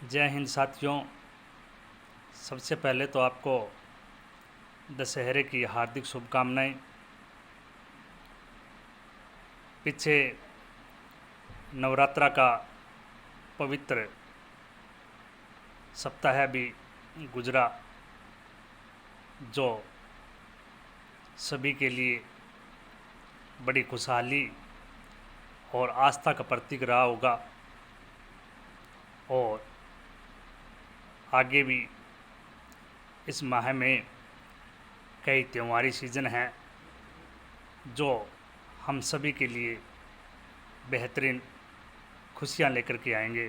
जय हिंद साथियों। सबसे पहले तो आपको दशहरे की हार्दिक शुभकामनाएं। पीछे नवरात्रा का पवित्र सप्ताह भी गुजरा, जो सभी के लिए बड़ी खुशहाली और आस्था का प्रतीक रहा होगा। और आगे भी इस माह में कई त्योहारी सीज़न हैं जो हम सभी के लिए बेहतरीन खुशियाँ लेकर के आएंगे।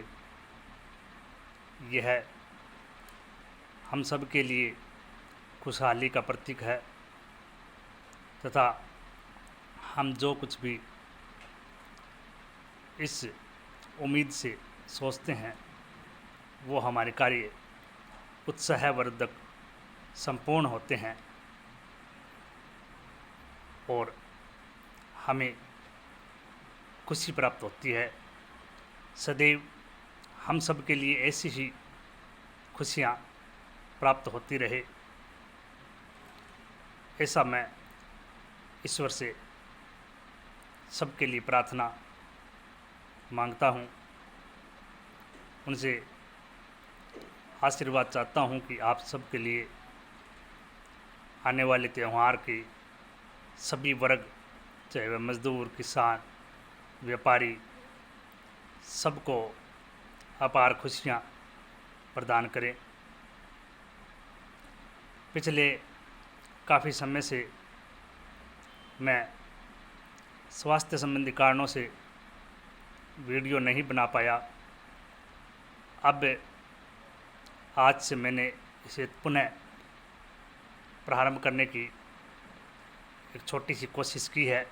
यह हम सब के लिए खुशहाली का प्रतीक है तथा हम जो कुछ भी इस उम्मीद से सोचते हैं वो हमारे कार्य उत्साहवर्धक संपूर्ण होते हैं और हमें खुशी प्राप्त होती है। सदैव हम सब के लिए ऐसी ही खुशियाँ प्राप्त होती रहे, ऐसा मैं ईश्वर से सबके लिए प्रार्थना मांगता हूँ। उनसे आशीर्वाद चाहता हूँ कि आप सबके लिए आने वाले त्यौहार के सभी वर्ग, चाहे वह मज़दूर, किसान, व्यापारी, सबको अपार खुशियाँ प्रदान करें। पिछले काफ़ी समय से मैं स्वास्थ्य संबंधी कारणों से वीडियो नहीं बना पाया। अब आज से मैंने इसे पुनः प्रारंभ करने की एक छोटी सी कोशिश की है।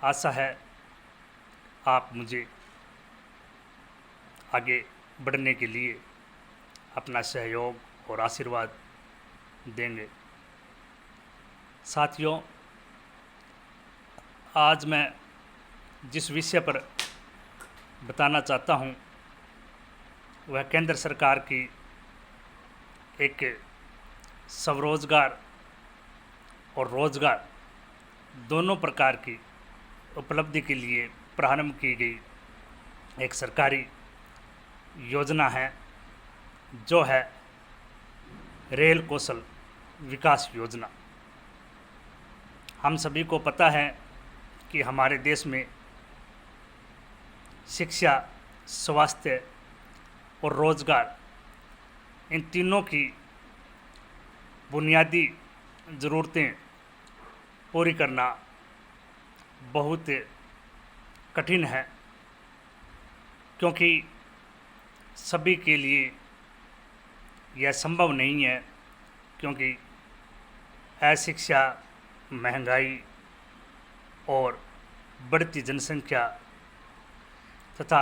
आशा है आप मुझे आगे बढ़ने के लिए अपना सहयोग और आशीर्वाद देंगे। साथियों, आज मैं जिस विषय पर बताना चाहता हूँ वह केंद्र सरकार की एक स्वरोजगार और रोजगार दोनों प्रकार की उपलब्धि के लिए प्रारंभ की गई एक सरकारी योजना है, जो है रेल कौशल विकास योजना। हम सभी को पता है कि हमारे देश में शिक्षा, स्वास्थ्य और रोजगार, इन तीनों की बुनियादी ज़रूरतें पूरी करना बहुत कठिन है, क्योंकि सभी के लिए यह संभव नहीं है। क्योंकि अशिक्षा, महंगाई और बढ़ती जनसंख्या तथा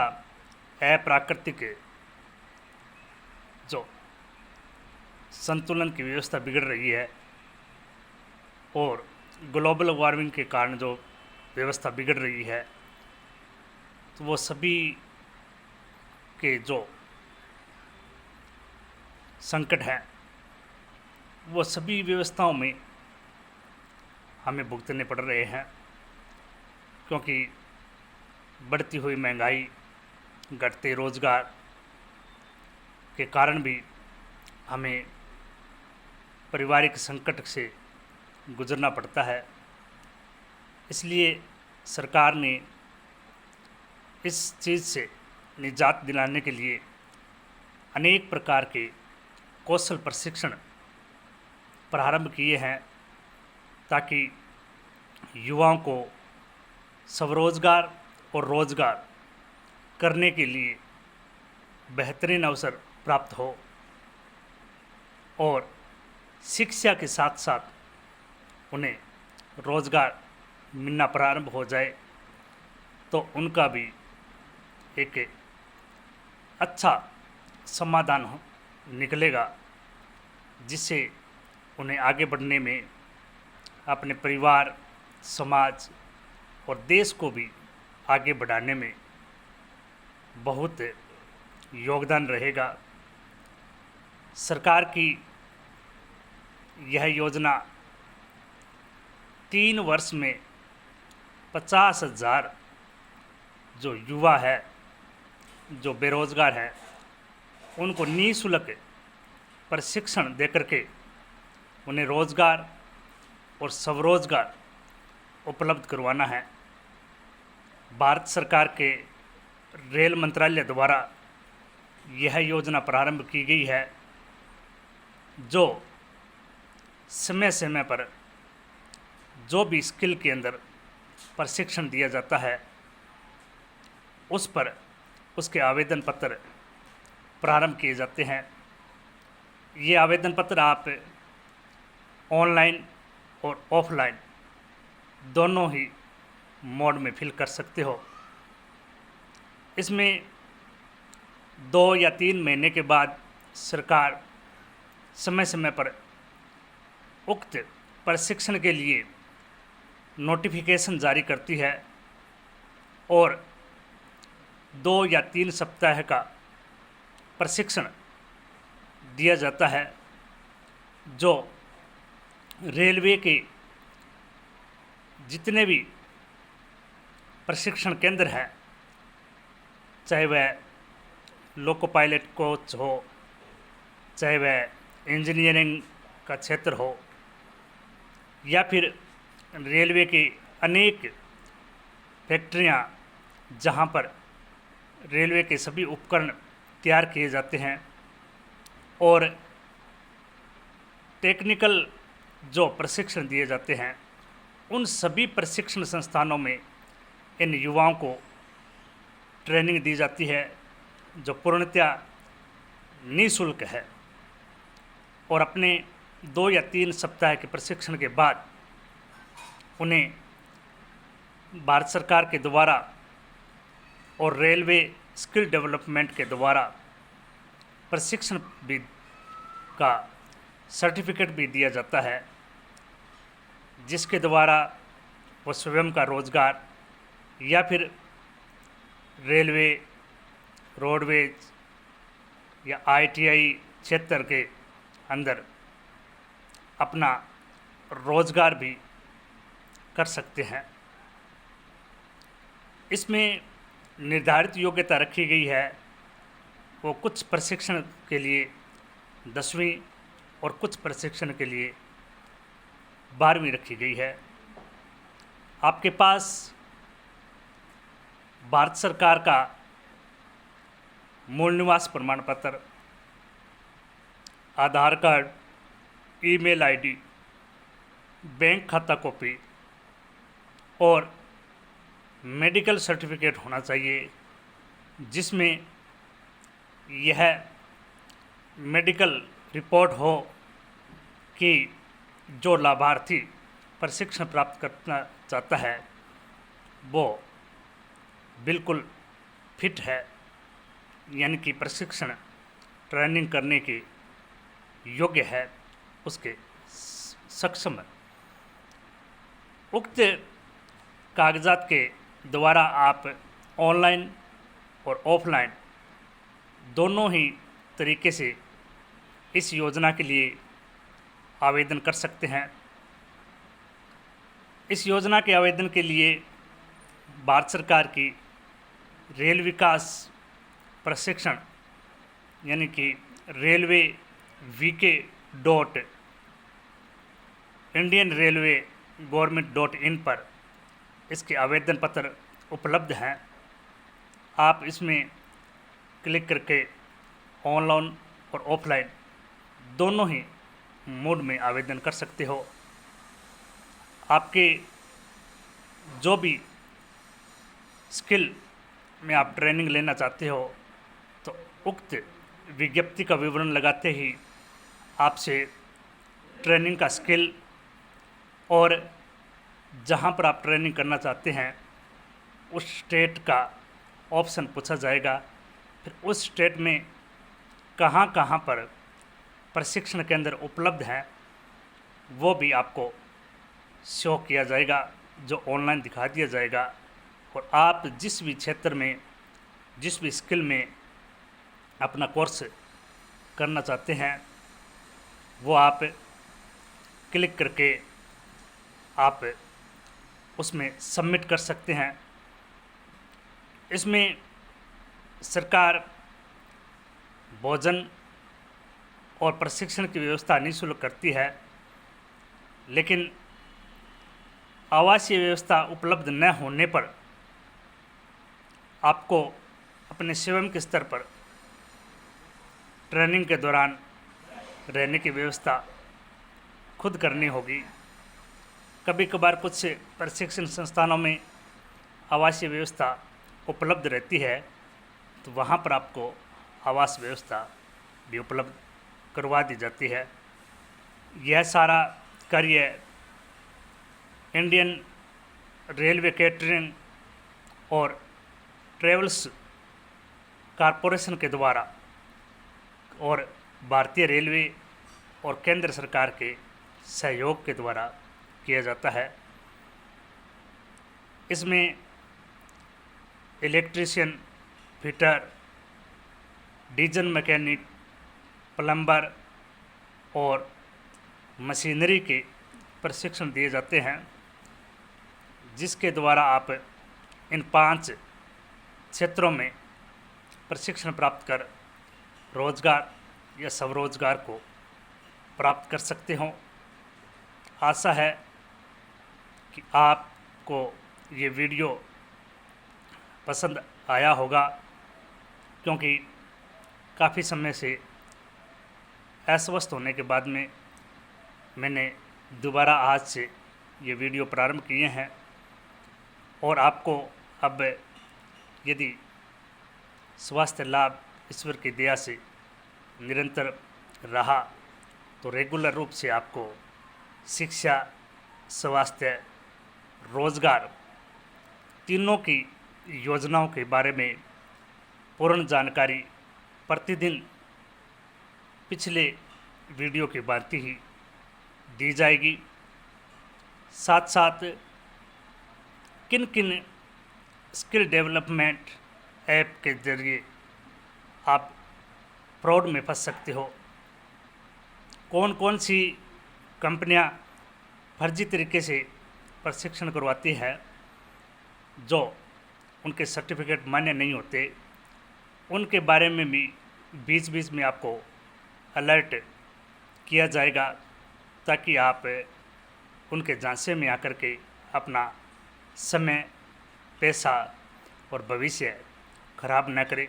अप्राकृतिक जो संतुलन की व्यवस्था बिगड़ रही है और ग्लोबल वार्मिंग के कारण जो व्यवस्था बिगड़ रही है, तो वो सभी के जो संकट हैं वो सभी व्यवस्थाओं में हमें भुगतने पड़ रहे हैं। क्योंकि बढ़ती हुई महंगाई, घटते रोजगार के कारण भी हमें पारिवारिक संकट से गुजरना पड़ता है। इसलिए सरकार ने इस चीज़ से निजात दिलाने के लिए अनेक प्रकार के कौशल प्रशिक्षण प्रारंभ किए हैं, ताकि युवाओं को स्वरोजगार और रोजगार करने के लिए बेहतरीन अवसर प्राप्त हो और शिक्षा के साथ साथ उन्हें रोजगार मिलना प्रारंभ हो जाए, तो उनका भी एक अच्छा समाधान निकलेगा, जिससे उन्हें आगे बढ़ने में, अपने परिवार, समाज और देश को भी आगे बढ़ाने में बहुत योगदान रहेगा। सरकार की यह योजना 3 वर्ष में 50,000 जो युवा है, जो बेरोज़गार है, उनको निःशुल्क प्रशिक्षण देकर के उन्हें रोज़गार और स्वरोज़गार उपलब्ध करवाना है। भारत सरकार के रेल मंत्रालय द्वारा यह योजना प्रारंभ की गई है, जो समय समय पर जो भी स्किल के अंदर प्रशिक्षण दिया जाता है, उस पर उसके आवेदन पत्र प्रारंभ किए जाते हैं। ये आवेदन पत्र आप ऑनलाइन और ऑफलाइन दोनों ही मोड में फिल कर सकते हो। इसमें 2 या 3 महीने के बाद सरकार समय समय पर उक्त प्रशिक्षण के लिए नोटिफिकेशन जारी करती है और 2 या 3 सप्ताह का प्रशिक्षण दिया जाता है, जो रेलवे के जितने भी प्रशिक्षण केंद्र हैं, चाहे वह लोको पायलट कोच हो, चाहे वह इंजीनियरिंग का क्षेत्र हो, या फिर रेलवे के अनेक फैक्ट्रियां जहां पर रेलवे के सभी उपकरण तैयार किए जाते हैं, और टेक्निकल जो प्रशिक्षण दिए जाते हैं, उन सभी प्रशिक्षण संस्थानों में इन युवाओं को ट्रेनिंग दी जाती है, जो पूर्णतया निःशुल्क है। और अपने 2 या 3 सप्ताह के प्रशिक्षण के बाद उन्हें भारत सरकार के द्वारा और रेलवे स्किल डेवलपमेंट के द्वारा प्रशिक्षण भी का सर्टिफिकेट भी दिया जाता है, जिसके द्वारा वो स्वयं का रोज़गार या फिर रेलवे, रोडवेज या ITI क्षेत्र के अंदर अपना रोज़गार भी कर सकते हैं। इसमें निर्धारित योग्यता रखी गई है, वो कुछ प्रशिक्षण के लिए 10वीं और कुछ प्रशिक्षण के लिए 12वीं रखी गई है। आपके पास भारत सरकार का मूल निवास प्रमाण पत्र, आधार कार्ड, ईमेल ID, बैंक खाता कॉपी और मेडिकल सर्टिफिकेट होना चाहिए, जिसमें यह मेडिकल रिपोर्ट हो कि जो लाभार्थी प्रशिक्षण प्राप्त करना चाहता है वो बिल्कुल फिट है, यानी कि प्रशिक्षण ट्रेनिंग करने के योग्य है, उसके सक्षम है। उक्त कागजात के द्वारा आप ऑनलाइन और ऑफलाइन दोनों ही तरीके से इस योजना के लिए आवेदन कर सकते हैं। इस योजना के आवेदन के लिए भारत सरकार की रेल विकास प्रशिक्षण यानी कि रेलवे vk.indianrailway.government.in पर इसके आवेदन पत्र उपलब्ध हैं। आप इसमें क्लिक करके ऑनलाइन और ऑफलाइन दोनों ही मोड में आवेदन कर सकते हो। आपके जो भी स्किल में आप ट्रेनिंग लेना चाहते हो, तो उक्त विज्ञप्ति का विवरण लगाते ही आपसे ट्रेनिंग का स्किल और जहां पर आप ट्रेनिंग करना चाहते हैं उस स्टेट का ऑप्शन पूछा जाएगा। फिर उस स्टेट में कहां कहां पर प्रशिक्षण केंद्र उपलब्ध हैं वो भी आपको शो किया जाएगा, जो ऑनलाइन दिखा दिया जाएगा। और आप जिस भी क्षेत्र में, जिस भी स्किल में अपना कोर्स करना चाहते हैं वो आप क्लिक करके आप उसमें सबमिट कर सकते हैं। इसमें सरकार भोजन और प्रशिक्षण की व्यवस्था निःशुल्क करती है, लेकिन आवासीय व्यवस्था उपलब्ध न होने पर आपको अपने स्वयं के स्तर पर ट्रेनिंग के दौरान रहने की व्यवस्था खुद करनी होगी। कभी कभार कुछ प्रशिक्षण संस्थानों में आवासीय व्यवस्था उपलब्ध रहती है, तो वहाँ पर आपको आवास व्यवस्था भी उपलब्ध करवा दी जाती है। यह सारा कार्य इंडियन रेलवे कैटरिंग और ट्रेवल्स कॉरपोरेशन के द्वारा और भारतीय रेलवे और केंद्र सरकार के सहयोग के द्वारा किया जाता है। इसमें electrician, fitter, diesel mechanic, plumber और मशीनरी के प्रशिक्षण दिए जाते हैं, जिसके द्वारा आप इन 5 क्षेत्रों में प्रशिक्षण प्राप्त कर रोजगार या स्वरोजगार को प्राप्त कर सकते हो। आशा है कि आपको ये वीडियो पसंद आया होगा, क्योंकि काफ़ी समय से अस्वस्थ होने के बाद में मैंने दोबारा आज से ये वीडियो प्रारंभ किए हैं। और आपको अब यदि स्वास्थ्य लाभ ईश्वर की दया से निरंतर रहा तो रेगुलर रूप से आपको शिक्षा, स्वास्थ्य, रोजगार तीनों की योजनाओं के बारे में पूर्ण जानकारी प्रतिदिन पिछले वीडियो की भांति ही दी जाएगी। साथ साथ किन किन स्किल डेवलपमेंट ऐप के जरिए आप फ्रॉड में फंस सकते हो, कौन कौन सी कंपनियां फर्जी तरीके से प्रशिक्षण करवाती है जो उनके सर्टिफिकेट मान्य नहीं होते, उनके बारे में भी बीच बीच में आपको अलर्ट किया जाएगा, ताकि आप उनके झांसे में आकर के अपना समय, पैसा और भविष्य खराब न करें।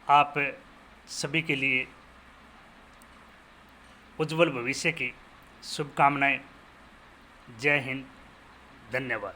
आप सभी के लिए उज्जवल भविष्य की शुभकामनाएं। जय हिंद, धन्यवाद।